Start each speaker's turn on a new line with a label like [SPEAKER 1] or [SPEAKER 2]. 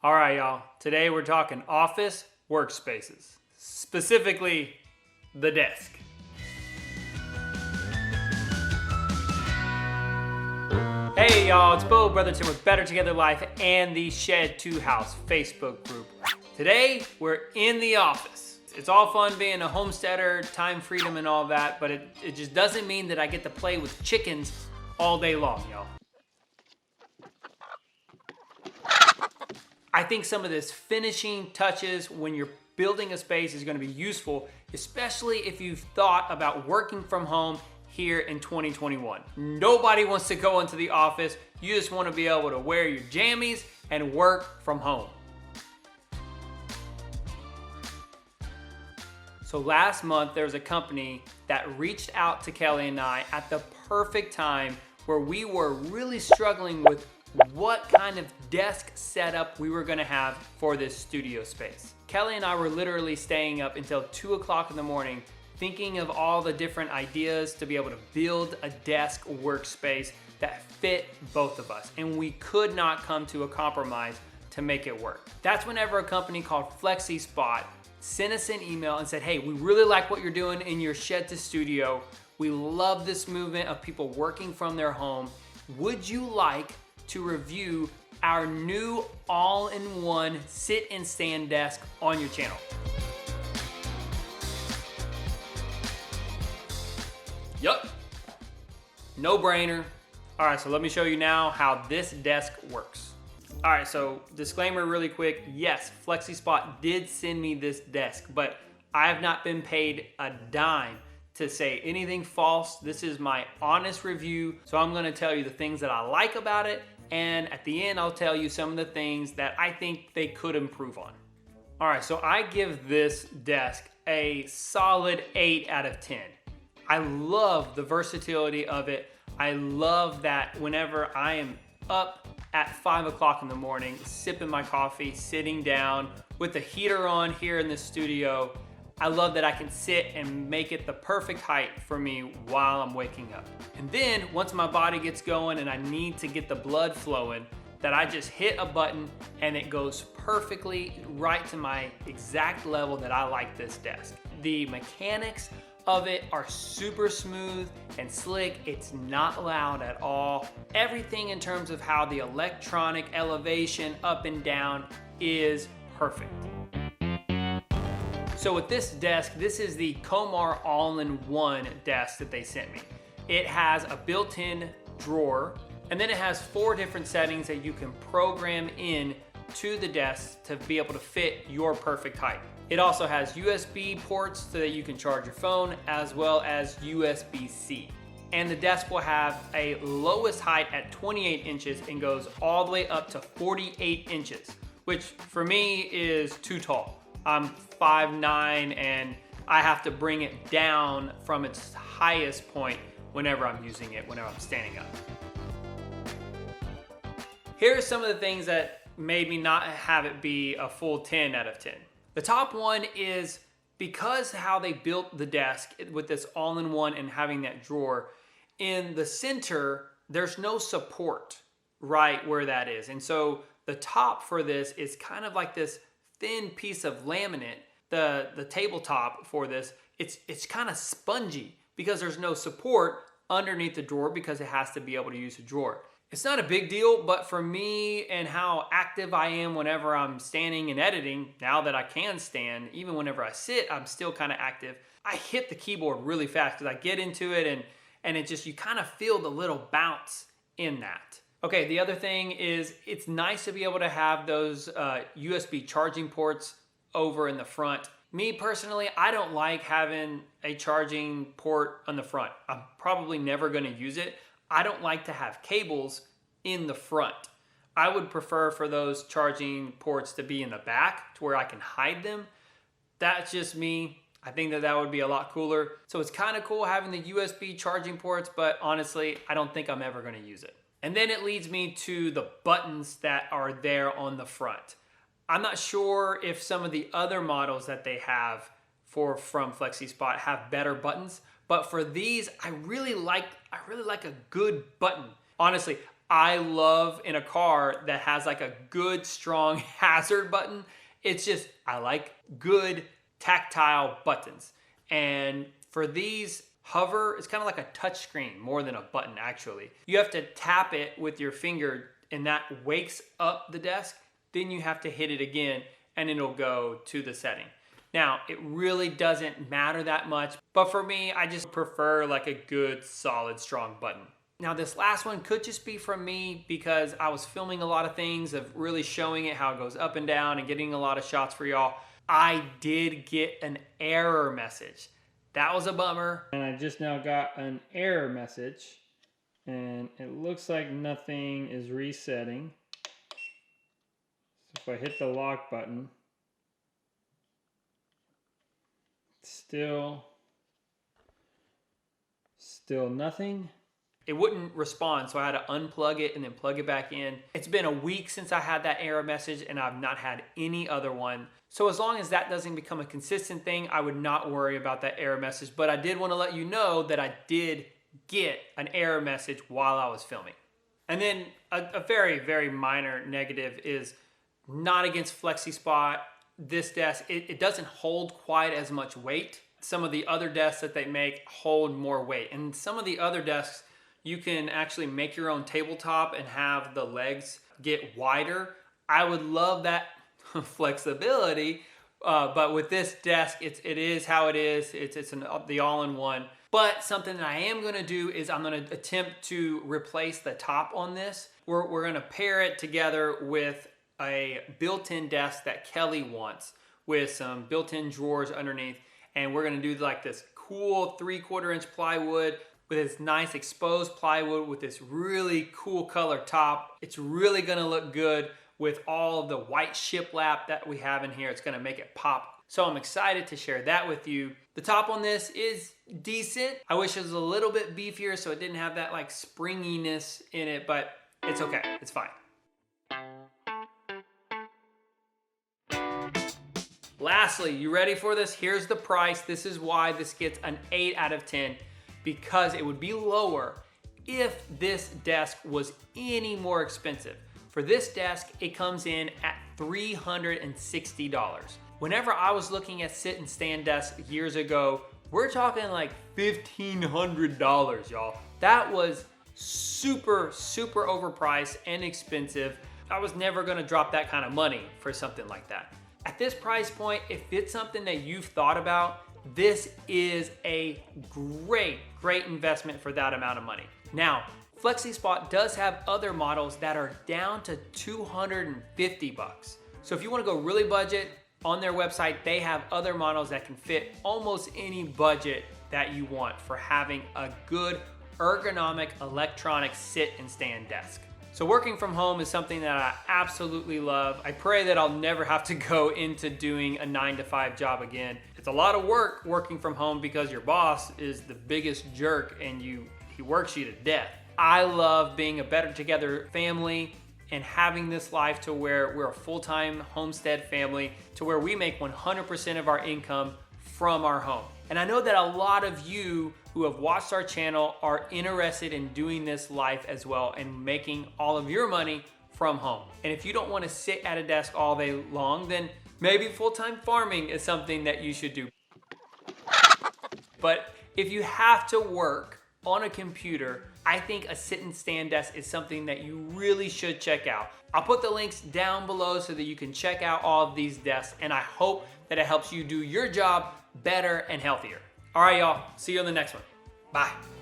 [SPEAKER 1] All right, y'all. Today we're talking office workspaces, specifically the desk. Hey, y'all. It's Bo Brotherton with Better Together Life and the Shed 2 House Facebook group. Today we're in the office. It's all fun being a homesteader, time freedom and all that, but it just doesn't mean that I get to play with chickens all day long, y'all. I think some of this finishing touches when you're building a space is going to be useful, especially if you've thought about working from home here in 2021. Nobody wants to go into the office. You just want to be able to wear your jammies and work from home. So last month, there was a company that reached out to Kelly and I at the perfect time where we were really struggling with what kind of desk setup we were gonna have for this studio space. Kelly and I were literally staying up until 2 o'clock in the morning thinking of all the different ideas to be able to build a desk workspace that fit both of us. And we could not come to a compromise to make it work. That's whenever a company called Flexispot sent us an email and said, hey, we really like what you're doing in your shed to studio. We love this movement of people working from their home. Would you like to review our new all-in-one sit and stand desk on your channel? Yup, no brainer. All right, so let me show you now how this desk works. All right, so disclaimer really quick. Yes, Flexispot did send me this desk, but I have not been paid a dime to say anything false. This is my honest review. So I'm gonna tell you the things that I like about it, and at the end, I'll tell you some of the things that I think they could improve on. All right, so I give this desk a solid 8 out of 10. I love the versatility of it. I love that whenever I am up at 5 o'clock in the morning, sipping my coffee, sitting down with the heater on here in the studio, I love that I can sit and make it the perfect height for me while I'm waking up. And then once my body gets going and I need to get the blood flowing, that I just hit a button and it goes perfectly right to my exact level that I like this desk. The mechanics of it are super smooth and slick. It's not loud at all. Everything in terms of how the electronic elevation up and down is perfect. So with this desk, this is the Comar all-in-one desk that they sent me. It has a built-in drawer, and then it has 4 different settings that you can program in to the desk to be able to fit your perfect height. It also has USB ports so that you can charge your phone, as well as USB-C. And the desk will have a lowest height at 28 inches and goes all the way up to 48 inches, which for me is too tall. I'm 5'9", and I have to bring it down from its highest point whenever I'm using it, whenever I'm standing up. Here are some of the things that made me not have it be a full 10 out of 10. The top one is because how they built the desk with this all-in-one and having that drawer, in the center, there's no support right where that is. And so the top for this is kind of like this thin piece of laminate. The tabletop for this, it's kind of spongy because there's no support underneath the drawer because it has to be able to use a drawer. It's not a big deal, but for me and how active I am whenever I'm standing and editing, now that I can stand, even whenever I sit, I'm still kind of active. I hit the keyboard really fast because I get into it and it just, you kind of feel the little bounce in that. Okay, the other thing is it's nice to be able to have those USB charging ports over in the front. Me personally, I don't like having a charging port on the front. I'm probably never gonna use it. I don't like to have cables in the front. I would prefer for those charging ports to be in the back to where I can hide them. That's just me. I think that would be a lot cooler. So it's kind of cool having the USB charging ports, but honestly, I don't think I'm ever gonna use it. And then it leads me to the buttons that are there on the front. I'm not sure if some of the other models that they have from Flexispot have better buttons, but for these, I really like a good button. Honestly, I love in a car that has like a good, strong hazard button. It's just, I like good tactile buttons. And for these, hover, it's kind of like a touch screen more than a button actually. You have to tap it with your finger and that wakes up the desk. Then you have to hit it again and it'll go to the setting. Now, it really doesn't matter that much, but for me, I just prefer like a good, solid, strong button. Now, this last one could just be from me because I was filming a lot of things of really showing it how it goes up and down and getting a lot of shots for y'all. I did get an error message. That was a bummer. And I just now got an error message and it looks like nothing is resetting. So if I hit the lock button, still nothing. It wouldn't respond, so I had to unplug it and then plug it back in. It's been a week since I had that error message and I've not had any other one. So as long as that doesn't become a consistent thing, I would not worry about that error message. But I did want to let you know that I did get an error message while I was filming. And then a very, very minor negative is not against Flexispot. This desk, it doesn't hold quite as much weight. Some of the other desks that they make hold more weight. And some of the other desks, you can actually make your own tabletop and have the legs get wider. I would love that flexibility, but with this desk, it is how it is. It's the all-in-one. But something that I am gonna do is I'm gonna attempt to replace the top on this. We're gonna pair it together with a built-in desk that Kelly wants with some built-in drawers underneath. And we're gonna do like this cool 3/4 inch plywood with this nice exposed plywood with this really cool color top. It's really gonna look good with all of the white shiplap that we have in here. It's gonna make it pop. So I'm excited to share that with you. The top on this is decent. I wish it was a little bit beefier so it didn't have that like springiness in it, but it's okay, it's fine. Lastly, you ready for this? Here's the price. This is why this gets an 8 out of 10, because it would be lower if this desk was any more expensive. For this desk, it comes in at $360. Whenever I was looking at sit and stand desks years ago, we're talking like $1,500, y'all. That was super, super overpriced and expensive. I was never gonna drop that kind of money for something like that. At this price point, if it's something that you've thought about, this is a great investment for that amount of money. Now, Flexispot does have other models that are down to $250. So if you wanna go really budget, on their website, they have other models that can fit almost any budget that you want for having a good ergonomic electronic sit and stand desk. So working from home is something that I absolutely love. I pray that I'll never have to go into doing a 9-to-5 job again. It's a lot of work working from home because your boss is the biggest jerk and he works you to death. I love being a better together family and having this life to where we're a full-time homestead family, to where we make 100% of our income from our home. And I know that a lot of you who have watched our channel are interested in doing this life as well and making all of your money from home. And if you don't want to sit at a desk all day long, then maybe full-time farming is something that you should do. But if you have to work on a computer, I think a sit and stand desk is something that you really should check out. I'll put the links down below so that you can check out all of these desks, and I hope that it helps you do your job better and healthier. All right, y'all, see you on the next one. Bye.